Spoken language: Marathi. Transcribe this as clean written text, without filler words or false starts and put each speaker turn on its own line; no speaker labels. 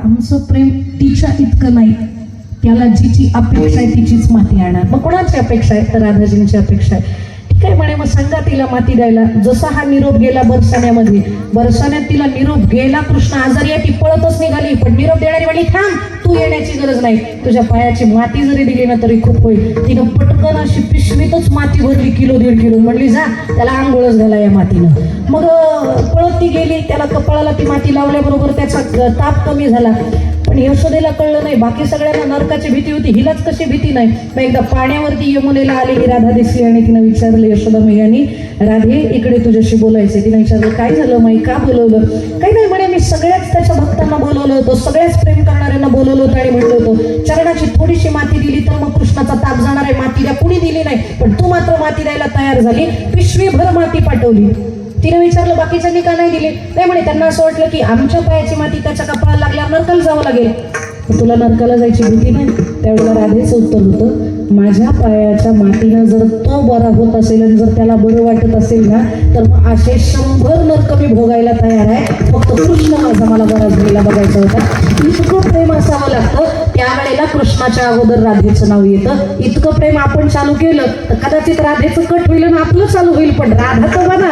आमचं प्रेम तिच्या इतकं नाही, त्याला जिची अपेक्षा आहे तिचीच माती आणणार. मग कोणाची अपेक्षा आहे? तर राधाजींची अपेक्षा आहे. ठीक आहे म्हणे, मग सांगा तिला माती द्यायला. जसा हा निरोप गेला बरसाण्यामध्ये, बरसाण्यात तिला निरोप गेला, कृष्ण आजारी आहे, ती पळतच निघाली. पण निरोप देणारी म्हणली थांब, तू येण्याची गरज नाही, तुझ्या पायाची माती जरी दिली ना तरी खूप होईल. तिनं पटकन अशी पिशवीतच माती भरली, किलो 1.5 किलो. म्हणली जा, त्याला आंघोळच घाला या मातीनं. मग पळत ती गेली, त्याला कपाळाला ती माती लावल्याबरोबर त्याचा ताप कमी झाला. पण यशोदेला कळलं नाही, बाकी सगळ्यांना नरकाची भीती होती, हिलाच कशी भीती नाही. मग एकदा पाण्यावरती यमुनेला आलेली राधा दिसली आणि तिनं विचारलं यशोदा मैयानी, राधे इकडे तुझ्याशी बोलायचे. तिने विचारलं काय झालं माई, का बोलवलं? काही नाही म्हणे, मी सगळ्याच त्याच्या भक्तांना बोलवलं होतं, सगळ्याच प्रेम करणाऱ्यांना बोलवलं होतं आणि म्हटलं होतं चरणाची थोडीशी माती दिली तर मग कृष्णाचा ताप जाणार आहे. माती द्या, कुणी दिली नाही, पण तू मात्र माती द्यायला तयार झाली, पिशवीभर माती पाठवली. तिने विचारलं बाकीच्यांनी का नाही दिले? नाही म्हणे, त्यांना असं वाटलं की आमच्या पायाची माती त्याच्या कपाळाला लागल्यावर नरकाला जावं लागेल. तुला नरकाला जायची भीती नाही? त्यावेळेला राधेचं उत्तर होतं, माझ्या पायाच्या मातीनं जर तो बरा होत असेल आणि जर त्याला बरं वाटत असेल ना, तर मग असे 100 नरक मी भोगायला तयार आहे, फक्त कृष्ण माझा मला बरा झालेला बघायचा होता. इतकं प्रेम असावं लागतं. त्यावेळेला कृष्णाच्या अगोदर राधेचं नाव येतं. इतकं प्रेम आपण चालू केलं तर कदाचित राधेचं कट होईल आणि आपलं चालू होईल, पण राधाचं बना